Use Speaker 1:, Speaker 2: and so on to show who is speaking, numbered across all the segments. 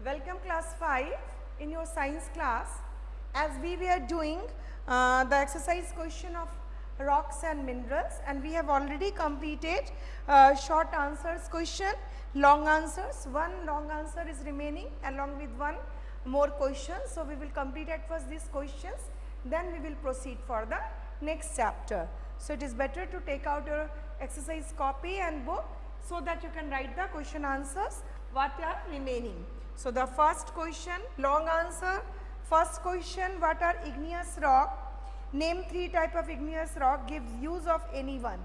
Speaker 1: Welcome class 5 in your science class. As we were doing the exercise question of rocks and minerals, and we have already completed short answers question, long answers. One long answer is remaining along with one more question. So we will complete at first these questions, then we will proceed for the next chapter. So it is better to take out your exercise copy and book so that you can write the question answers what are remaining. So the first question, long answer. First question, what are igneous rock? Name 3 type of igneous rock, gives use of any one.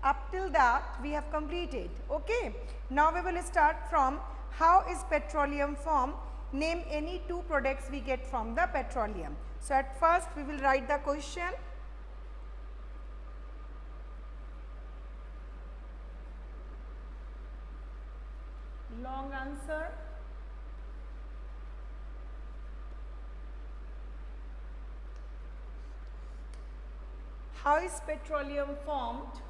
Speaker 1: Up till that we have completed. Okay. Now we will start from how is petroleum formed? Name any 2 products we get from the petroleum. So at first we will write the question. Long answer. How is petroleum formed?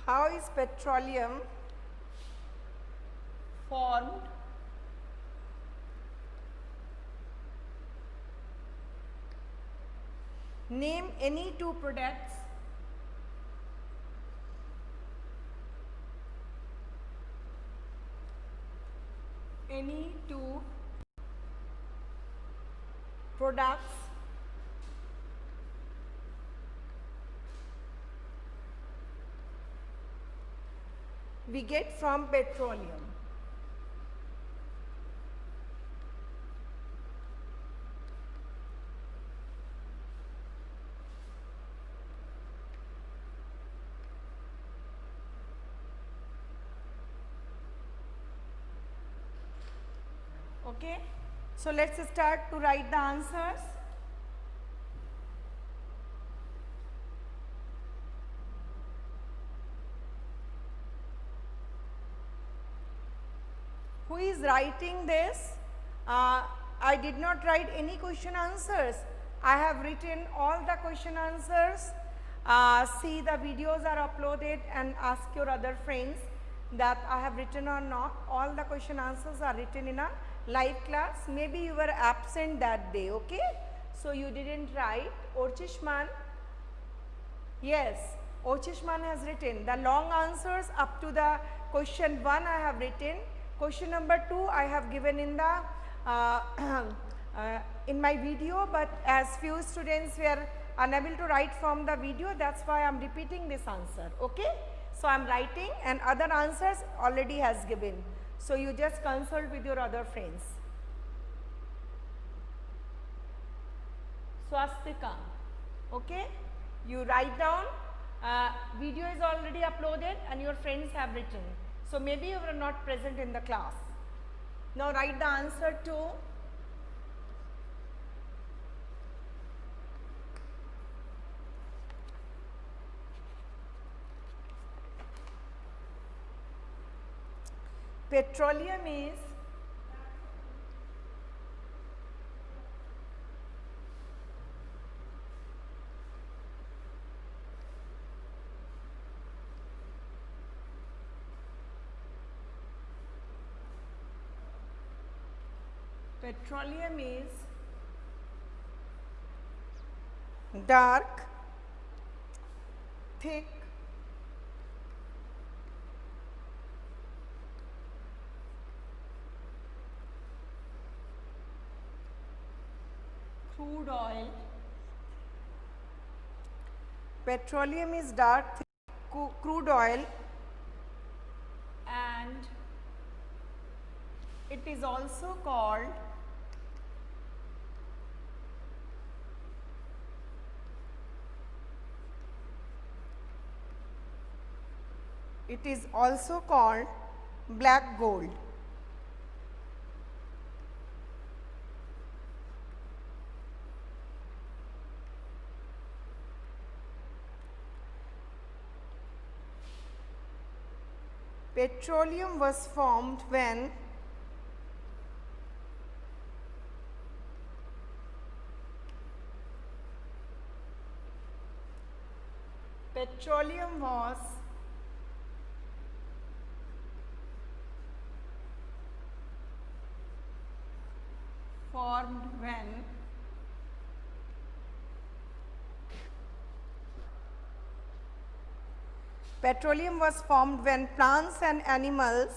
Speaker 1: How is petroleum formed? Name any 2 products we get from petroleum. Okay. So let's start to write the answers. Who is writing this? I did not write any question answers. I have written all the question answers. See, the videos are uploaded, and ask your other friends that I have written or not. All the question answers are written in a live class. Maybe you were absent that day, okay? So you didn't write. Orchishman, yes, Orchishman has written the long answers up to the question 1 I have written. Question number 2 I have given in the in my video, but as few students were unable to write from the video, that's why I am repeating this answer. Okay, so I am writing, and other answers already has given. So you just consult with your other friends. Swastika, okay, you write down. Video is already uploaded and your friends have written. So maybe you were not present in the class. Now write the answer to petroleum is dark, thick, crude oil. Petroleum is dark, thick, crude oil, and it is also called black gold. Petroleum was formed when Petroleum was formed when plants and animals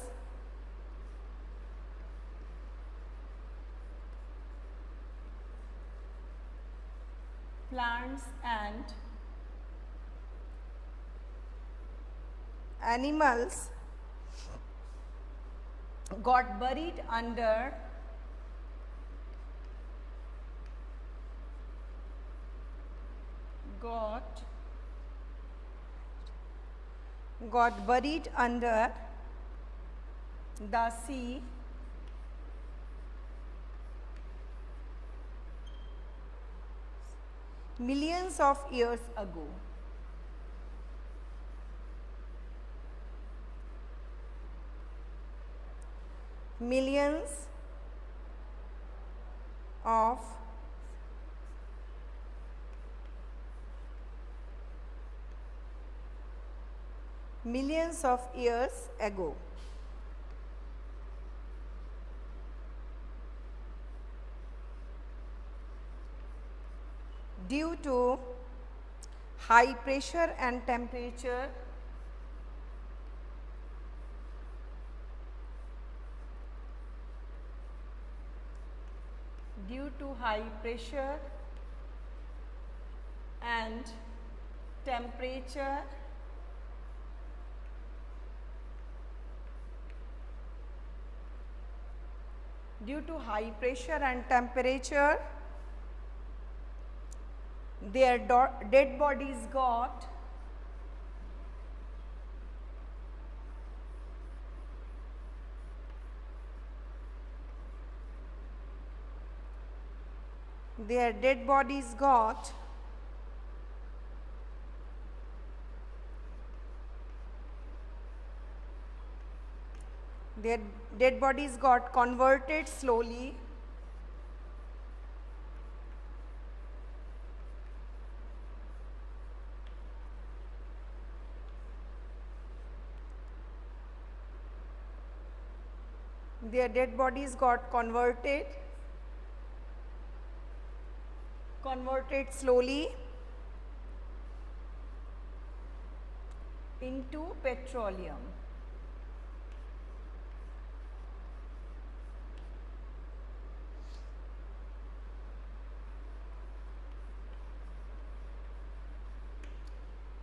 Speaker 1: got buried under the sea millions of years ago. Millions of years ago. Due to high pressure and temperature, their dead bodies got converted slowly into petroleum.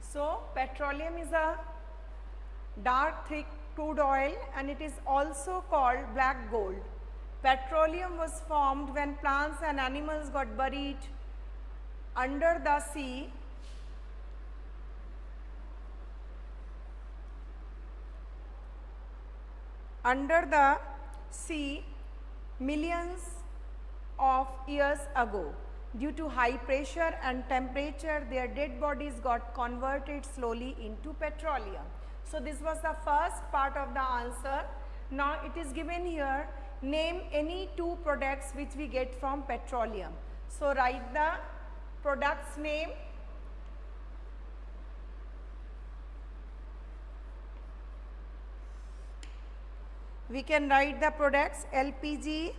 Speaker 1: So, petroleum is a dark thick crude oil and it is also called black gold. Petroleum was formed when plants and animals got buried under the sea millions of years ago. Due to high pressure and temperature, their dead bodies got converted slowly into petroleum. So, this was the first part of the answer. Now, it is given here, name any two products which we get from petroleum. So, write the product's name. We can write the products LPG,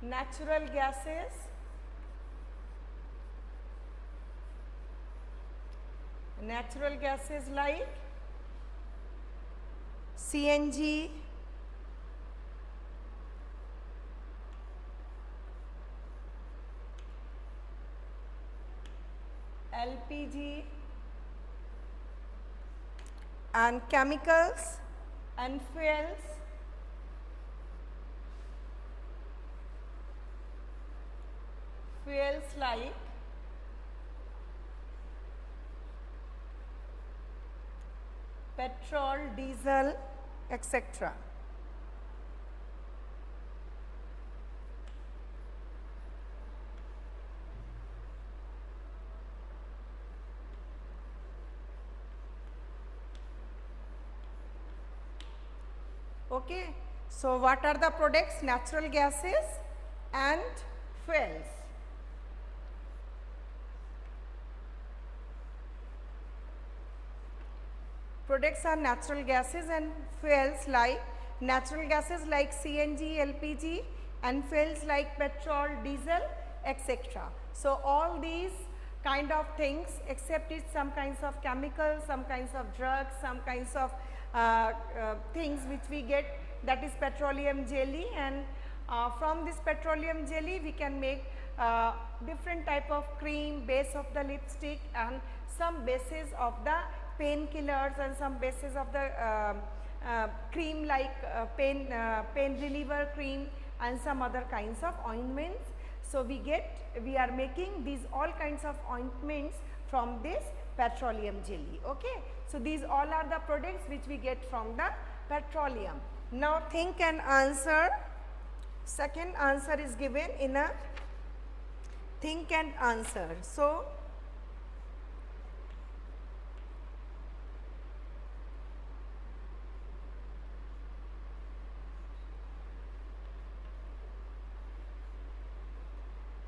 Speaker 1: natural gases, like CNG, LPG, and chemicals and fuels like petrol, diesel, etc. Okay. So, what are the products? Natural gases and fuels. Products are natural gases and fuels like CNG, LPG, and fuels like petrol, diesel, etc. So all these kind of things, except it's some kinds of chemicals, some kinds of drugs, some kinds of things which we get, that is petroleum jelly, and from this petroleum jelly we can make different type of cream, base of the lipstick, and some bases of the painkillers, and some bases of the cream like pain reliever cream, and some other kinds of ointments. So we are making these all kinds of ointments from this petroleum jelly. Okay. So these all are the products which we get from the petroleum. Now think and answer. Second answer is given in a think and answer. So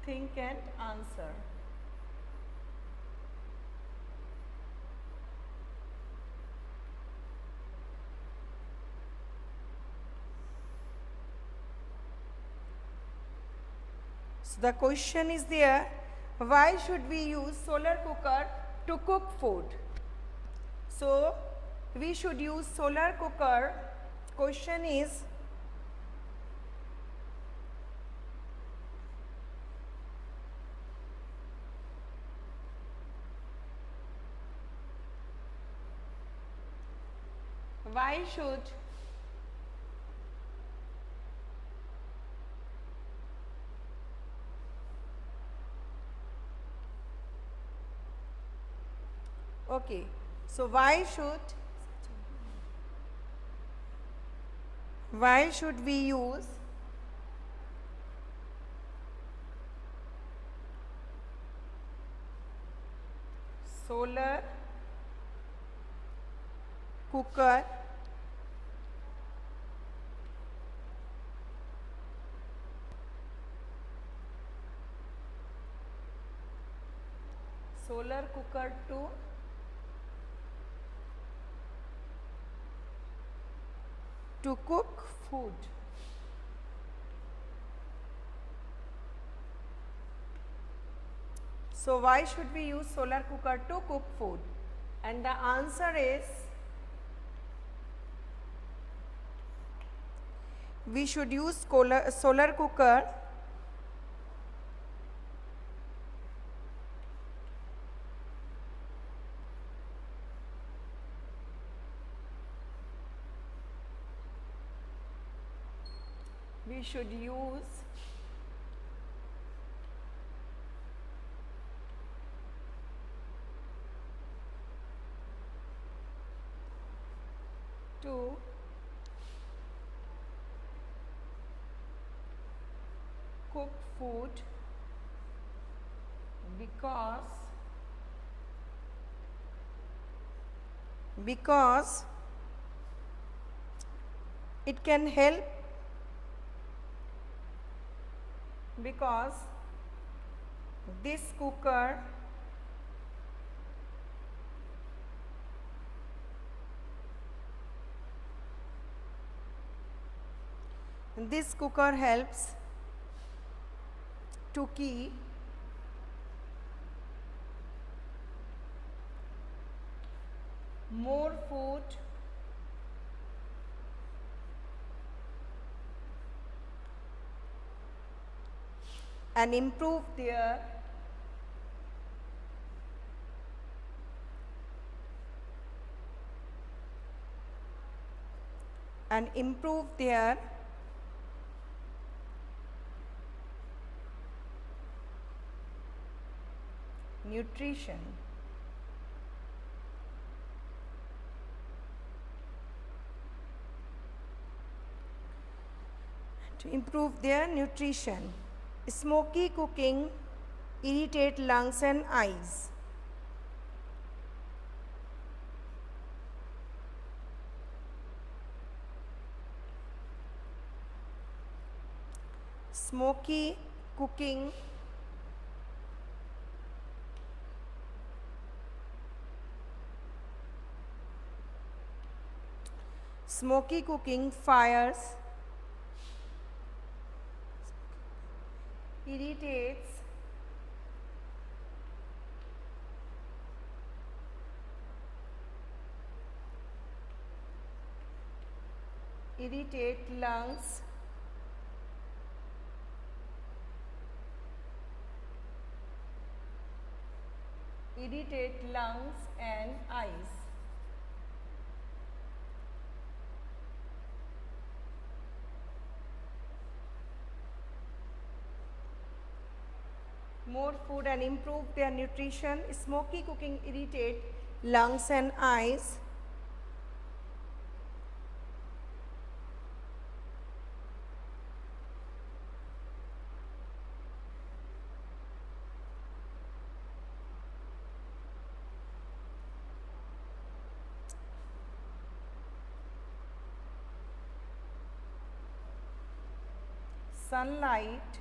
Speaker 1: think and answer. So the question is there, why should we use solar cooker to cook food? So we should use solar cooker. Question is, why should okay, so why should we use solar cooker to cook food? So why should we use solar cooker to cook food? And the answer is, we should use solar cooker to cook food because it can help, because this cooker helps to keep more food and improve their nutrition. To improve their nutrition. Smoky cooking irritate lungs and eyes. Smoky cooking smoky cooking fires, irritates lungs, and eyes. More food and improve their nutrition. Smoky cooking irritate lungs and eyes. Sunlight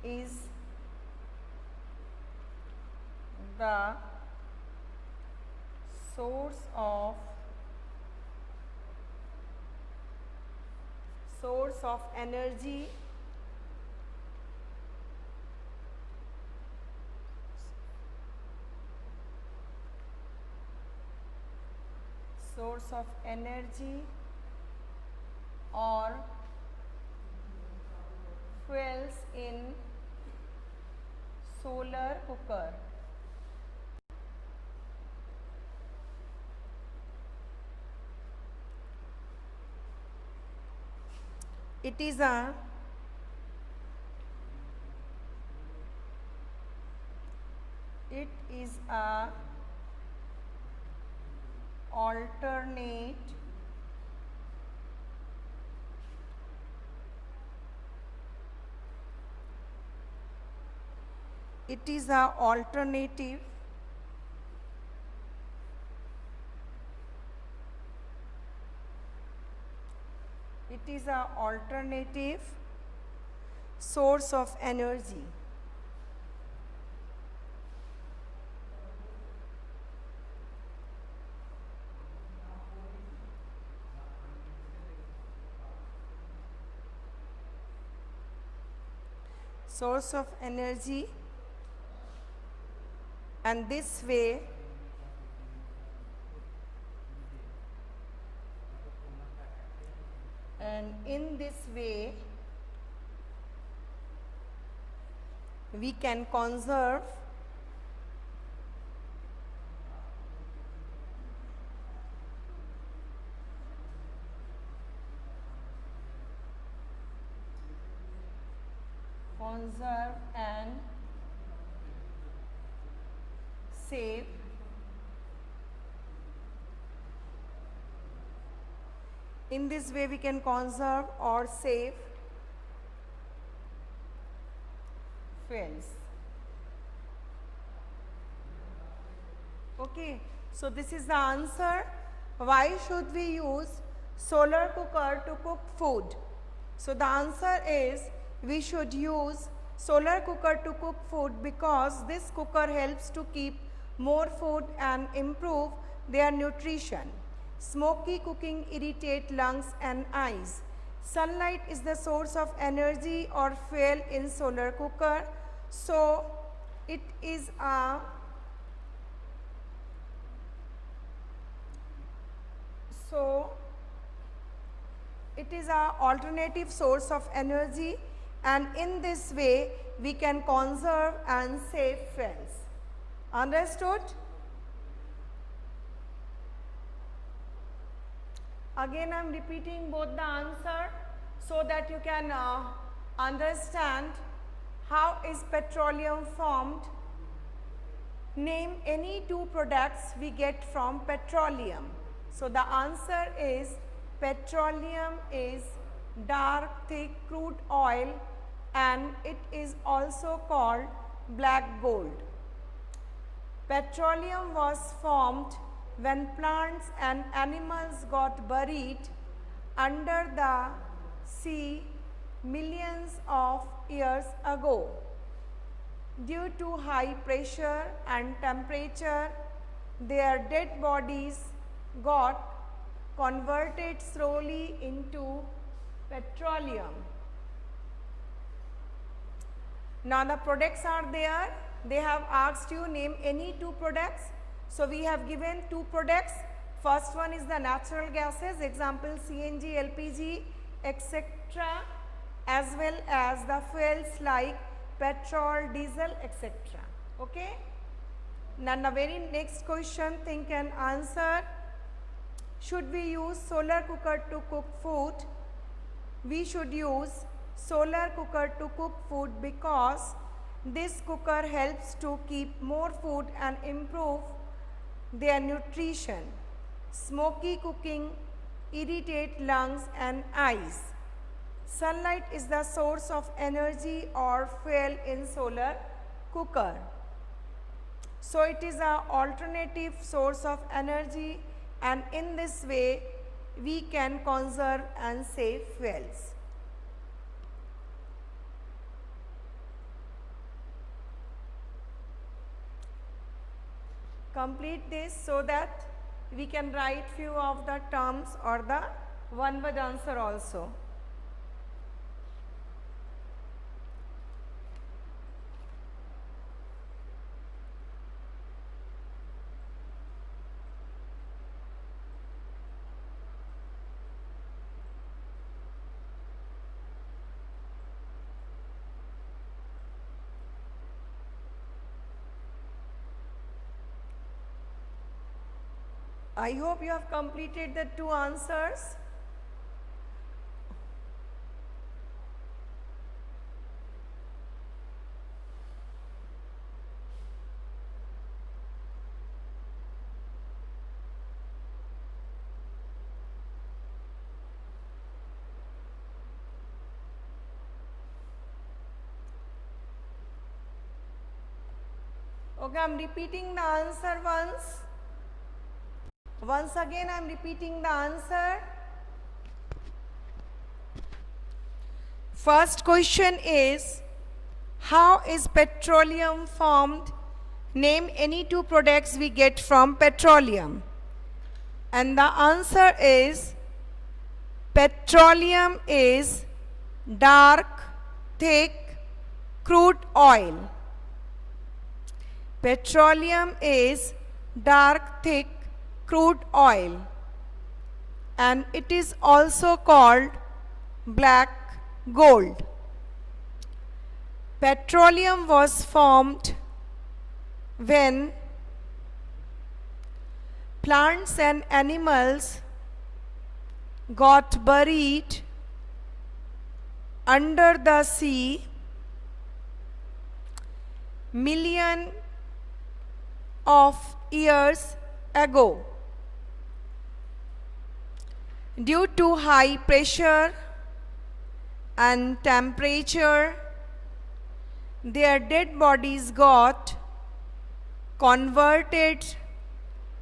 Speaker 1: is the source of energy, or fuels in solar cooker. It is a alternative source of energy. And this way in this way we can conserve and save in this way we can conserve or save fuels. Okay, so this is the answer. Why should we use solar cooker to cook food? So the answer is we should use solar cooker to cook food because this cooker helps to keep more food and improve their nutrition. Smoky cooking irritate lungs and eyes. Sunlight is the source of energy or fuel in solar cooker. So it is a alternative source of energy, and in this way we can conserve and save fuels. Understood? Again I am repeating both the answer so that you can understand how is petroleum formed. Name any two products we get from petroleum. So the answer is petroleum is dark thick crude oil and it is also called black gold. Petroleum was formed when plants and animals got buried under the sea millions of years ago. Due to high pressure and temperature, their dead bodies got converted slowly into petroleum. Now the products are there. They have asked you name any two products. So we have given two products. First one is the natural gases, example CNG, LPG, etc., as well as the fuels like petrol, diesel, etc. Okay? Now the very next question, think and answer. Should we use solar cooker to cook food? We should use solar cooker to cook food because this cooker helps to keep more food and improve their nutrition. Smoky cooking irritate lungs and eyes. Sunlight is the source of energy or fuel in solar cooker. So it is an alternative source of energy, and in this way we can conserve and save fuels. Complete this so that we can write few of the terms or the one word answer also. I hope you have completed the two answers. Okay, I am repeating the answer once. Once again I am repeating the answer. First question is, how is petroleum formed? Name any two products we get from petroleum. And the answer is, petroleum is dark, thick crude oil. Petroleum is dark, thick crude oil, and it is also called black gold. Petroleum was formed when plants and animals got buried under the sea million of years ago. Due to high pressure and temperature, their dead bodies got converted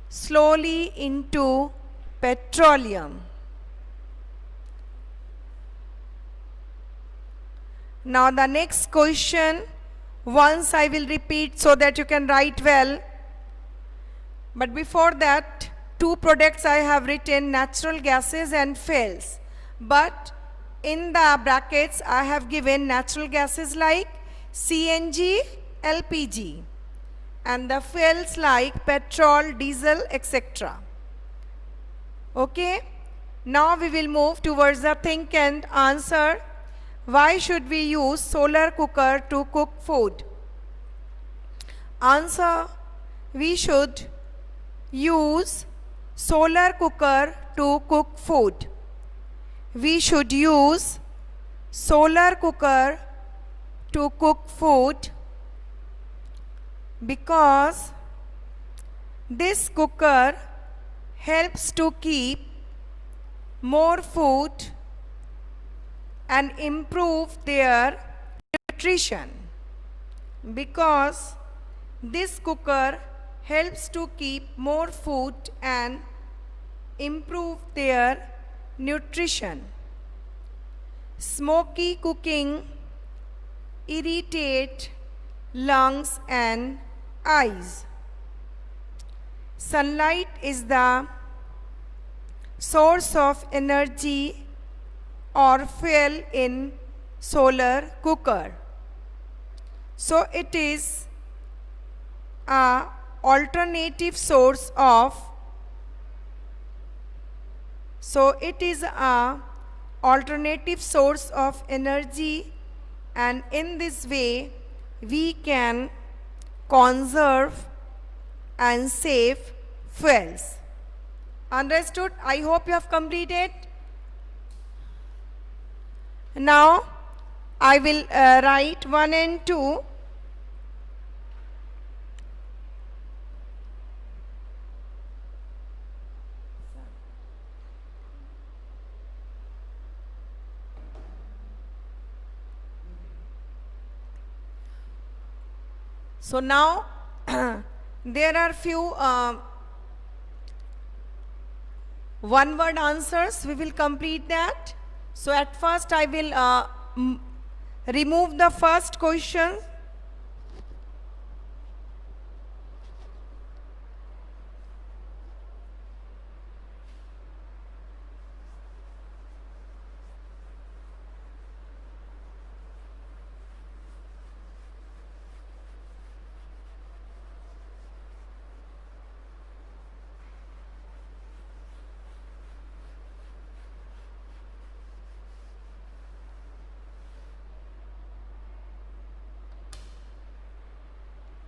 Speaker 1: slowly into petroleum. Now the next question, once I will repeat so that you can write well. But before that, two products I have written, natural gases and fuels. But in the brackets I have given natural gases like CNG, LPG, and the fuels like petrol, diesel, etc. Okay? Now we will move towards the think and answer. Why should we use solar cooker to cook food? Answer, we should use solar cooker to cook food. We should use solar cooker to cook food because this cooker helps to keep more food and improve their nutrition. Because this cooker helps to keep more food and improve their nutrition. smoky cooking irritate lungs and eyes. Sunlight is the source of energy or fuel in solar cooker. So it is a alternative source of energy, and in this way we can conserve and save fuels. Understood? I hope you have completed. Now I will write 1 and 2. So now there are few one word answers. We will complete that. So at first I will remove the first question.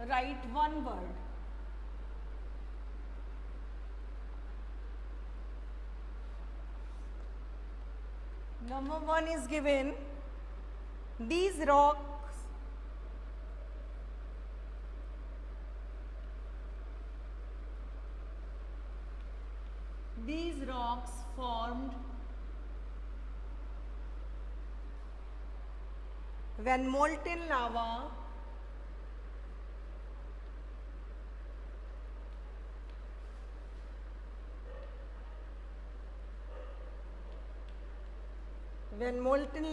Speaker 1: Write one word. Number 1 is given. These rocks formed when molten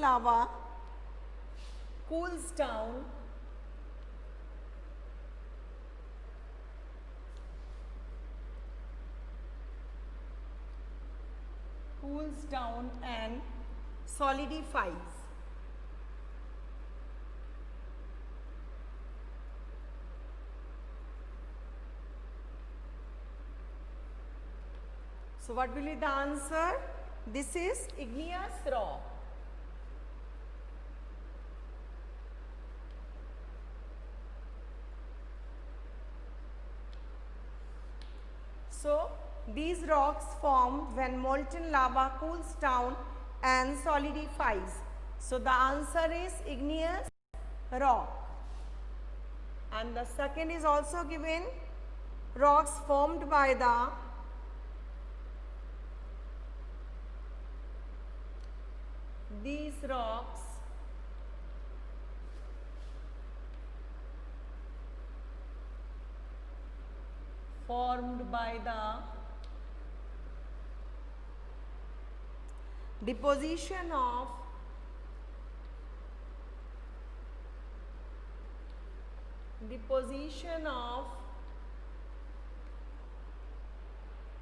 Speaker 1: lava cools down and solidifies. So what will be the answer? This is igneous rock. So these rocks form when molten lava cools down and solidifies. So the answer is igneous rock. And the second is also given. Rocks formed by the these rocks formed by the deposition of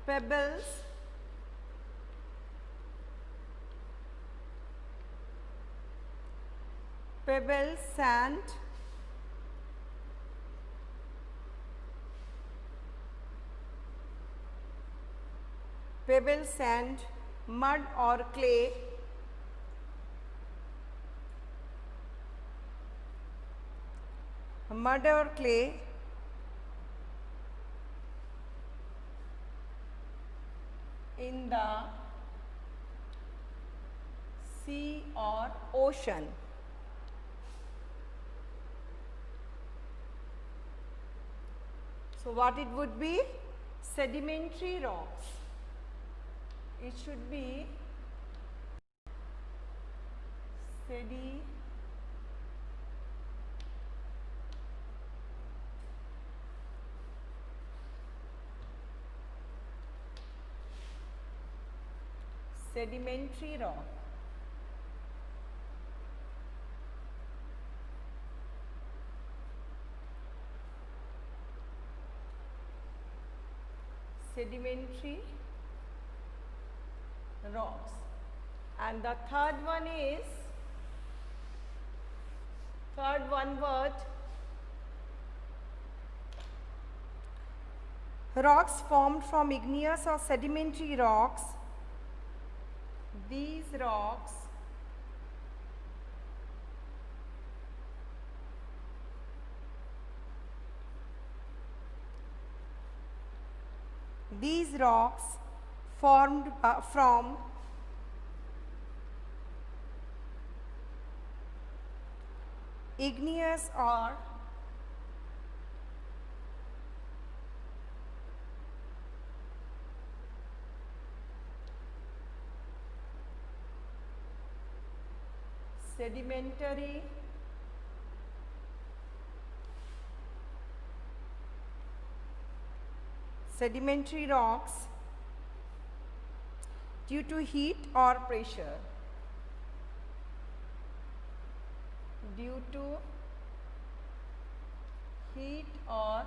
Speaker 1: pebbles sand, mud or clay, in the sea or ocean. So what it would be? Sedimentary rocks. It should be sedimentary rock. sedimentary rocks. And the third one is, third one word, rocks formed from igneous or sedimentary rocks. These rocks formed from igneous or sedimentary rocks due to heat or pressure. Due to heat or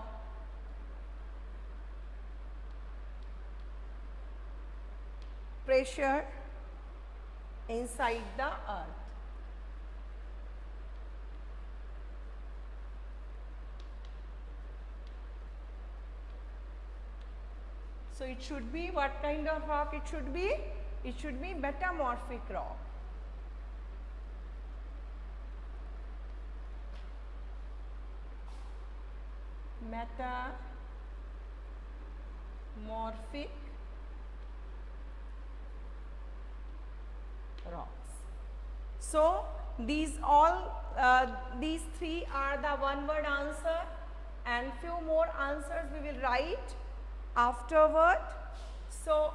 Speaker 1: pressure inside the earth. So it should be what kind of rock it should be? It should be metamorphic rock. Metamorphic rocks. So these three are the one word answer, and few more answers we will write afterward. So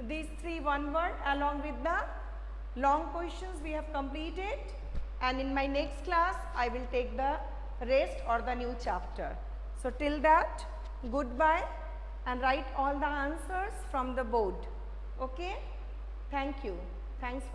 Speaker 1: these three one word along with the long questions we have completed, and in my next class I will take the rest or the new chapter. So till that, goodbye, and write all the answers from the board. Okay? Thank you. Thanks for